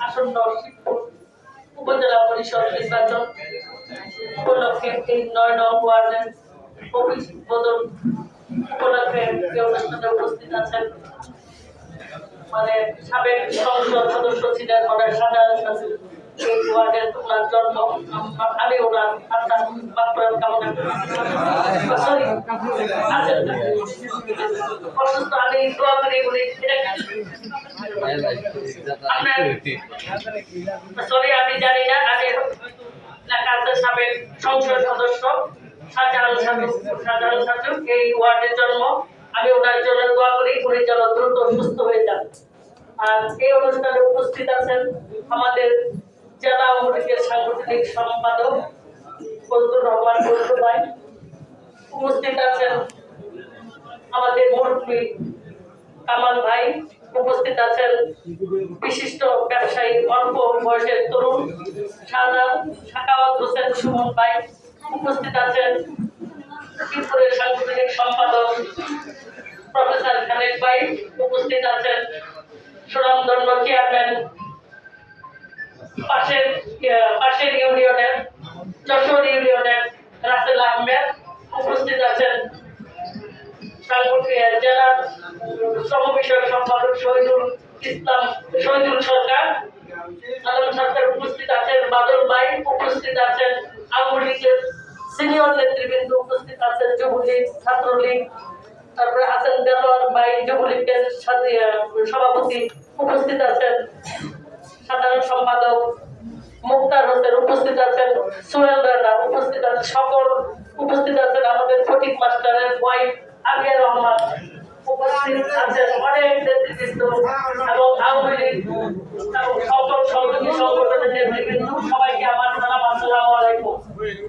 আসন্ন উপজেলা পরিষদ নির্বাচন উপলক্ষে এই ৯ নং ওয়ার্ডের অফিস বদল উপলক্ষে অনুষ্ঠানে উপস্থিত আছেন মানে সাবেক সংসদ সদস্য ছিলেন ওনার সাধারণ এই ওয়ার্ডের ওনার জন্ম আমি ওনার আত্মার মাত্রার কামনা করি অসুস্থ আমি দোয়া করি উনি সরি আমি জানি না আমি ঢাকার সাবেক সংসদ সদস্য সাধারণ ছাত্র এই ওয়ার্ডের জন্ম আমি ওনার জন্য দোয়া করি উনি যেন দ্রুত সুস্থ হয়ে যান। আর এই অনুষ্ঠানে উপস্থিত আছেন আমাদের জেলা আওয়ামী লীগের সাংগঠনিক সম্পাদক ফজলুর রহমান বন্ধু ভাই, উপস্থিত আছেন আমাদের মুরব্বী কামাল ভাই, উপস্থিত আছেন বিশিষ্ট ব্যবসায়ী অল্প বয়সের তরুণ সাকাওয়াত হোসেন সুমন ভাই, উপস্থিত আছেন শ্রীপুরের সাংগঠনিক সম্পাদক প্রফেসর খালেদ ভাই, উপস্থিত আছেন সুনামধন্য চেয়ারম্যান পাশের ইউনিয়নের যশোর ইউনিয়নের রাসেল আহমেদ, উপস্থিত আছেন জেলার শ্রম বিষয়ক সম্পাদক শহীদুল সরকার আলম সরকার, উপস্থিত আছেন বাদল ভাই, উপস্থিত আছেন আওয়ামী লীগের সিনিয়র নেতৃবৃন্দ, উপস্থিত আছেন যুবলীগ ছাত্রলীগ, তারপরে আছেন দেলোয়ার ভাই যুবলীগের সভাপতি, উপস্থিত আছেন সাধারণ সম্পাদক মুক্তার হোসেন, উপস্থিত আছেন সোহেল রানা, উপস্থিত আছেন সকল, উপস্থিত আছেন আমাদের ফটিক মাস্টারের ওয়াইফ আবিয়া রহমান, উপস্থিত আছেন অনেক নেতৃবৃন্দ এবং আওয়ামী লীগ এবং সকল সহযোগী সংগঠনের নেতৃবৃন্দ, সবাইকে আমার সালাম, আসসালামু আলাইকুম।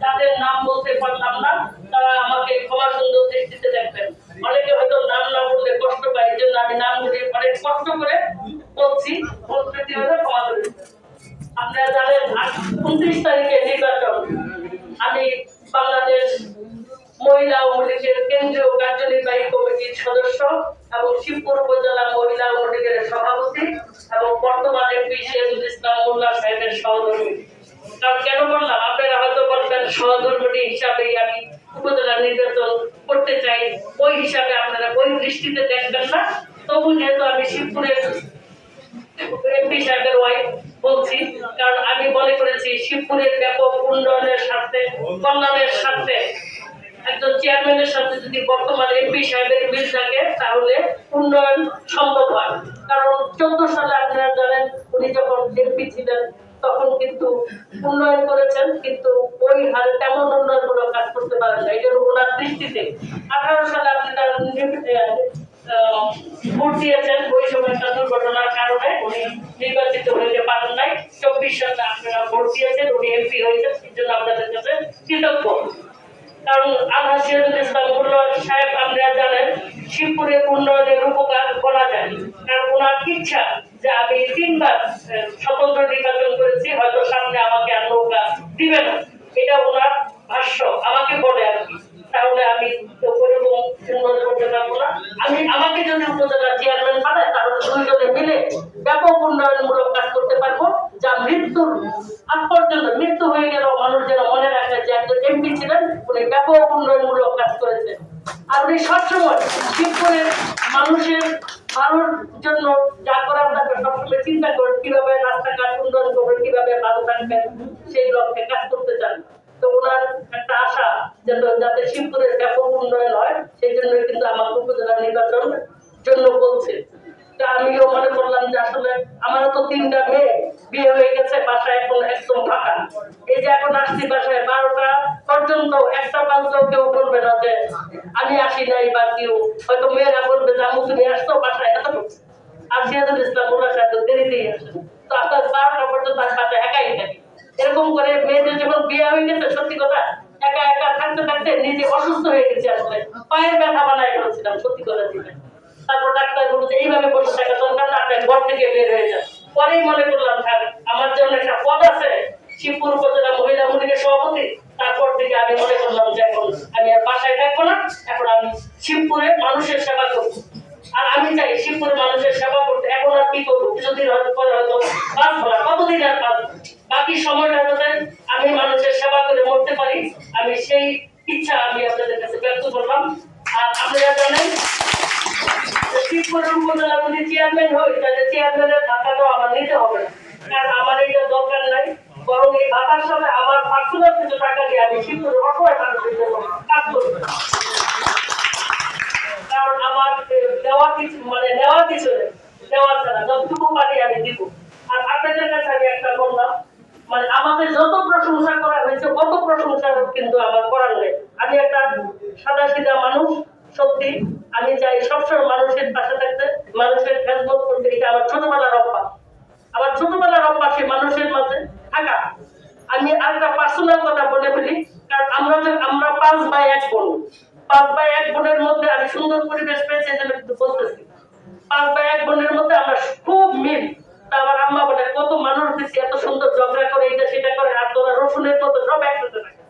যাদের নাম বলতে পারলাম না তারা আমাকে ক্ষমা সুন্দর দৃষ্টিতে দেখবেন। অনেকে হয়তো নাম না বললে কষ্ট পায়, এই জন্য আমি নামগুলি অনেক কষ্ট করে বলছি, প্রস্তুতি হলে ক্ষমা করে। আপনারা জানেন 29 তারিখে নির্বাচন। আমি বাংলাদেশ মহিলা আওয়ামী লীগের কেন্দ্রীয় কার্যনির্বাহী কমিটির সদস্য এবং শিবপুর উপজেলা মহিলা আওয়ামী লীগের সভাপতি এবং বর্তমানে সিরাজুল ইসলাম মোল্লা সাহেবের সহধর্মী। কারণ কেন বললাম, আপনারা হয়তো বলবেন সহধর্মী হিসাবেই আমি উপজেলা নির্বাচন করতে চাই, ওই হিসাবে আপনারা ওই দৃষ্টিতে দেখবেন না। তবু যেহেতু আমি শিবপুরের এমপি সাহেবের ওয়াইফ বলছি, কারণ আমি মনে করেছি শিবপুরের ব্যাপক উন্নয়নের স্বার্থে, কল্যাণের স্বার্থে একজন চেয়ারম্যানের সাথে যদি বর্তমান এমপি সাহেবের মিল থাকে তাহলে উন্নয়ন সম্ভব হয়। কারণ 14 সালে আপনারা জানেন উনি যখন এমপি ছিলেন তখন কিন্তু উন্নয়ন করেছেন, কিন্তু ওই হারে তেমন উন্নয়নমূলক কাজ করতে পারেন না। এটা ওনার দৃষ্টিতে 18 সালে আপনারা ভোট দিয়েছেন, ওই সময় একটা দুর্ঘটনার কারণে উনি নির্বাচিত হতে পারেন নাই। 24 সালে আপনারা ভোট দিয়েছেন, উনি এমপি হয়েছেন, সেই জন্য আপনাদের কাছে কৃতজ্ঞ। কারণ আল্লাহ সিরাজুল ইসলাম মোল্লা সাহেব আপনারা জানেন শিবপুরের উন্নয়নের রূপকার বলা যায়। কারণ ওনার ইচ্ছা যে আমি 3 বার স্বতন্ত্র নির্বাচন করেছি, হয়তো সামনে আমাকে আর নৌকা দিবে না, এটা ওনার ভাষ্য আমাকে বলে আর কি। তাহলে আমি ওরকম উন্নয়ন করতে পারবো না। আমাকে যদি উপজেলা চেয়ারম্যান বানায় তাহলে দুইজনে মিলে ব্যাপক উন্নয়নমূলক কাজ করতে পারবো, যা মৃত্যুর আগ পর্যন্ত, মৃত্যু হয়ে গেল মানুষ যেন মনে রাখে যে একজন এমপি ছিলেন, উনি ব্যাপক উন্নয়নমূলক কাজ করেছেন। আর উনি সবসময় শিবপুরের মানুষের ভালোর জন্য যা করার তাকে সবসময় চিন্তা করেন, কিভাবে রাস্তাঘাট উন্নয়ন করবেন, কিভাবে ভালো থাকবেন, সেই লক্ষ্যে কাজ করতে চান। তো ওনার একটা আশা যাতে শিবপুরের ব্যাপক উন্নয়ন হয়, সেই জন্য কিন্তু আমার উপজেলা নির্বাচন জন্য বলছে। আমিও মনে করলাম যে আসলে আমারও তো 3টা মেয়ে বিয়ে হয়ে গেছে, বাসায় এখন একদম ফাঁকা। এই যে এখন আসছি বাসায় 12টা পর্যন্ত, একটা বাজলেও কেউ বলবে না যে আমি আসি নাই, বা কেউ হয়তো মেয়েরা বলবে যে আমি তুমি আসতো বাসায় এতটুকু। আর সিরাজুল ইসলাম মোল্লা সাহেব দেরিতেই আসে, তো আপনার 12টা পর্যন্ত আমি বাসায় একাই থাকি। এরকম করে মেয়েদের যখন বিয়ে হয়ে গেছে, সত্যি কথা একা একা থাকতে থাকতে নিজে অসুস্থ হয়ে গেছে, আসলে পায়ের ব্যথা বানায় ফেলছিলাম, সত্যি কথা দিবেন। তারপর ডাক্তার বলছে এইভাবে বসে থাকা দরকার না, আপনার ঘর থেকে বের হয়ে যান। পরেই মনে করলাম আমার জন্য একটা পদ আছে, শিবপুর উপজেলা মহিলা মন্ডলীর সভাপতি। তারপর থেকে আমি মনে করলাম যে এখন আমি আর বাসায় থাকবো না, এখন আমি শিবপুরে মানুষের সেবা করবো। আর আমি চাই শিবপুরে মানুষের সেবা করতে। এখন আর কি করবো, কিছুদিন হয়তো পরে হয়তো বাঁচবো না, কতদিন আর বাঁচবো, বাকি সময়টা যাতে আমি মানুষের সেবা করে মরতে পারি, আমি সেই ইচ্ছা আমি আপনাদের কাছে ব্যক্ত করলাম। আর আপনারা জানেন শিবপুর উপজেলা যদি চেয়ারম্যান হই, তাহলে চেয়ারম্যানের ভাতাটাও আমার নিতে হবে না, কারণ আমার এটা দরকার নাই। বরং এই ভাতার সাথে আমার পার্সোনাল কিছু টাকা দিয়ে আমি শিবপুরের অসহায় মানুষের জন্য কাজ করবো। কারণ আমার দেওয়া কিছু মানে নেওয়া কিছু নেই, দেওয়ার ছাড়া যতটুকু পারি আমি দিব। আর আপনাদের কাছে আমি একটা বললাম, মানে আমাকে যত প্রশংসা করা হয়েছে কত প্রশংসা কিন্তু আমার করার নেই। আমি একটা সাদা সিধা মানুষ, সত্যি আমি চাই সবসময় মানুষের পাশে থাকতে, মানুষের খেদমত করতে। এটা আমার ছোটবেলার অভ্যাস, আমার ছোটবেলার অভ্যাস মানুষের মাঝে থাকা। আমি আরেকটা পার্সোনাল কথা বলে ফেলি, কারণ আমরা 5 ভাই 1 বোন, 5 ভাই 1 বোনের মধ্যে আমি সুন্দর পরিবেশ পেয়েছি, এটা কিন্তু বলতেছি। 5 ভাই 1 বোনের মধ্যে আমরা খুব মিল। আমার আম্মা বলে কত মানুষ দিচ্ছে এত সুন্দর ঝগড়া করে, এটা সেটা করে, আর তোরা রসুনের মতো সব একসাথে থাকে।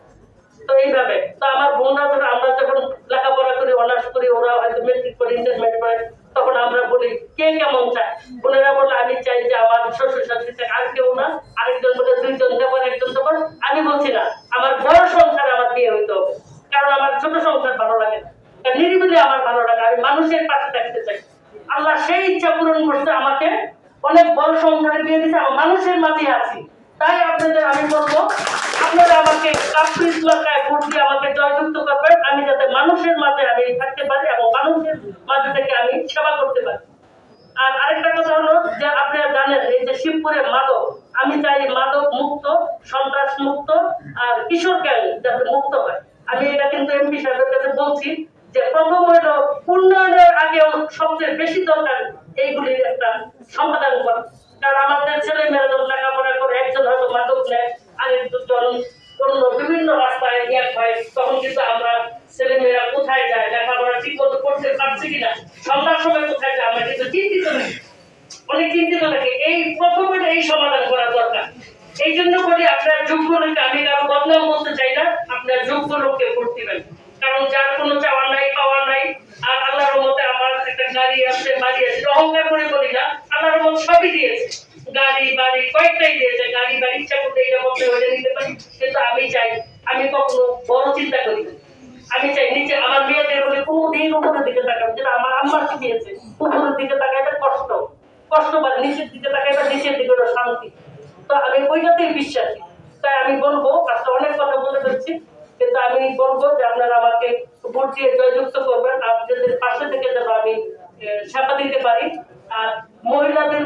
তো এইভাবে তো আমার বোনরা যখন আমরা যখন লেখাপড়া করি, অনার্স করি, ওরা হয়তো মেট্রিক করে ইন্টারমিডিয়েট করে, তখন আমরা বলি কে কেমন চায়। বোনেরা বলে আমি চাই যে আমার শ্বশুর শাশুড়ি চাই, আর কেউ না, আরেকজন বলে 2 জন দেবো, একজন দেবো। আমি বলছি না, আমার বড় সংসার আমার বিয়ে হইতে হবে, কারণ আমার ছোট সংসার ভালো লাগে না, নিরিবিলি আমার ভালো লাগে, আমি মানুষের পাশে থাকতে চাই। আল্লাহ সেই ইচ্ছা পূরণ করতে আমাকে অনেক বড় সংসারে বিয়ে দিতে, আমার মানুষের মাঝে আছি। তাই আপনাদের আমি বলবো, আপনারা আমাকে কাপ্রিস এলাকায় ভোট দিয়ে আমাকে জয়যুক্ত করবেন, আমি যাতে মানুষের মাঝে আমি থাকতে পারি এবং মানুষের মাঝে থেকে আমি সেবা করতে পারি। আর আরেকটা কথা হলো যে আপনারা জানেন এই যে শিবপুরে মাদক, আমি চাই মাদক মুক্ত, সন্ত্রাস মুক্ত, আর কিশোর গ্যাং যাতে মুক্ত হয়। আমি এটা কিন্তু এমপি সাহেবের কাছে বলছি যে প্রথম হলো উন্নয়নের আগেও সবচেয়ে বেশি দরকার এইগুলির একটা সমাধান করা। কারণ আমাদের ছেলে মেয়েরা যখন লেখাপড়া করে, একজন হয়তো মাদক নেয়, আরেকজন অন্য বিভিন্ন রাস্তায় এক হয়, তখন কিন্তু আমরা ছেলে মেয়েরা কোথায় যায়, লেখাপড়া ঠিক মতো করতে পারছে কিনা, সন্ধ্যার সময় কোথায় যায়, আমরা কিন্তু চিন্তিত থাকি, অনেক চিন্তিত থাকি। এই প্রথমে এই সমাধান করা দরকার। এই জন্য বলি আপনার যোগ্য লোককে, আমি কারো বদনাম বলতে চাই না, আপনার যোগ্য লোককে ভোট দিবেন। কারণ যার কোনো চাওয়া নাই পাওয়া নাই, আর আল্লাহর রহমতে আমার একটা গাড়ি আছে, বাড়ি আছে, অহংকার করে বলি না, আল্লাহর রহমত সবই দিয়েছে, গাড়ি বাড়ি কয়েকটাই দিয়েছে, গাড়ি বাড়ি ইচ্ছা করতে এটা করতে হয়ে নিতে পারি। কিন্তু আমি চাই, আমি কখনো বড় চিন্তা করি না, আমি চাই নিচে আমার মেয়েদের বলে কোনদিন উপরের দিকে তাকাবো, যেটা আমার আম্মা শিখিয়েছে, উপরের দিকে তাকাইতে কষ্ট, কষ্ট পারে, নিচের দিকে তাকাইতে নিচের দিকে ওটা শান্তি। তো আমি ওইটাতেই বিশ্বাসী। তাই আমি বলবো, আজকে অনেক কথা বলে ফেলছি, কিন্তু আমি বলবো যে আপনারা আমাকে ভোট দিয়ে জয়যুক্ত করবেন, আপনাদের পাশে থেকে যেন আমি সেবা দিতে পারি। আর মহিলাদের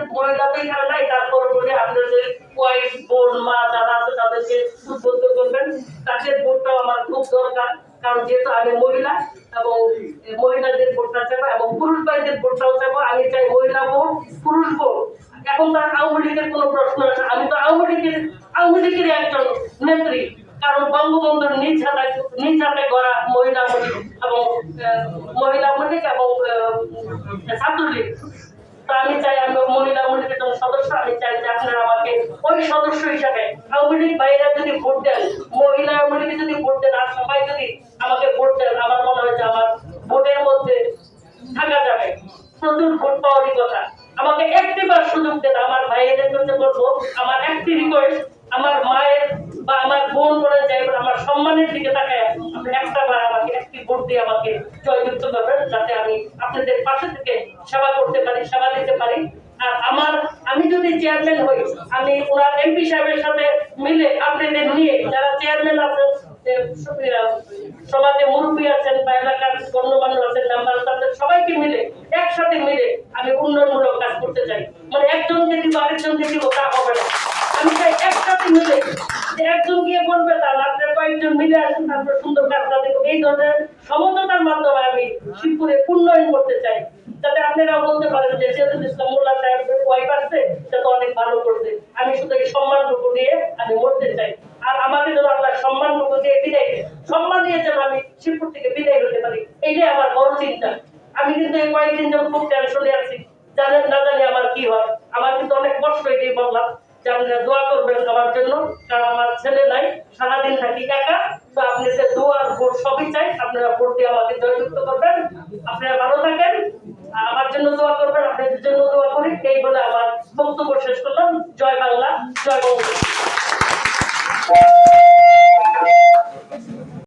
নাই, তারপর বলে আপনাদের ওয়াইফ বোন মা যারা আছে তাদেরকে উদ্বুদ্ধ করবেন, তাদের ভোটটাও আমার খুব দরকার। কারণ যেহেতু আমি মহিলা, এবং মহিলাদের ভোটটা চাইবো এবং পুরুষ ভাইদের ভোটটাও চাইবো। আমি চাই মহিলা ভোট, পুরুষ ভোট। এখন তার আওয়ামী লীগের কোনো প্রশ্ন আছে, আমি তো আওয়ামী লীগের একজন নেত্রী, কারণ বঙ্গবন্ধুর নিজ হাতে গড়া মহিলা লীগ এবং ছাত্রলীগ। তো আমি চাই, আমি মহিলা লীগের সদস্য, আমি চাই যে আপনারা আমাকে ওই সদস্য হিসাবে, আওয়ামী লীগ ভাইরা যদি ভোট দেন, মহিলা আওয়ামী লীগে যদি ভোট দেন, আর সবাই যদি আমাকে ভোট দেন, আমার মনে হয় যে আমার ভোটের মধ্যে থাকা যাবে, প্রচুর ভোট পাওয়ারই কথা। আমাকে একটিবার সুযোগ দেন, আমার ভাইয়েদের কাছে বলবো, আমার একটি রিকোয়েস্ট, আমার মায়ের বা আমার বোন বলে যাই, আমার সম্মানের দিকে তাকায় আপনি একটা বার আমাকে একটি ভোট দিয়ে আমাকে জয়যুক্ত করবেন, যাতে আমি আপনাদের পাশে থেকে সেবা করতে পারি, সেবা দিতে পারি। আর আমি যদি চেয়ারম্যান হই, আমি ওনার এমপি সাহেবের সাথে মিলে আপনাদের নিয়ে, যারা চেয়ারম্যান আছেন, সমাজে মুরব্বী আছেন বা এলাকার গণ্যমান্য আছেন, মেম্বার তাদের সবাইকে মিলে একসাথে মিলে আমি উন্নয়নমূলক কাজ করতে চাই। মানে একজনকে দিব আরেকজনকে দিব তা হবে না, আমি চাই একসাথে মিলে, একজন গিয়ে বলবে তার আপনার কয়েকজন মিলে আসেন, তারপর সুন্দর কাজটা দেখো। এই ধরনের সমঝোতার মাধ্যমে আমি শিবপুরে উন্নয়ন করতে চাই, যাতে আপনারাও বলতে পারেন যে সিরাজুল ইসলাম মোল্লা সাহেবের ওয়াইফ আসছে, সে তো অনেক ভালো করছে। আমি শুধু এই সম্মানটুকু দিয়ে আমি মরতে চাই। আর আমাকে যেন আল্লাহ সম্মানটুকু দিয়ে বিদায় দেয়, সম্মান দিয়ে যেন আমি শিবপুর থেকে বিদায় হতে পারি, এইটাই আমার বড় চিন্তা। আমি কিন্তু এই কয়েকদিন যখন খুব টেনশনে আছি, জানেন না জানি আমার কি হয়, আমার কিন্তু অনেক কষ্ট, এটাই বললাম। যে আপনারা দোয়া করবেন আমার জন্য, কারণ আমার ছেলে নাই, সারাদিন থাকি একা। তো আপনাদের দোয়া ভোট সবই চাই, আপনারা ভোট দিয়ে আমাকে জয়যুক্ত করবেন। আপনারা ভালো থাকেন, আমার জন্য দোয়া করবেন, আপনাদের জন্য দোয়া করি। এই বলে আমার বক্তব্য শেষ করলাম। জয় বাংলা, জয় বঙ্গবন্ধু।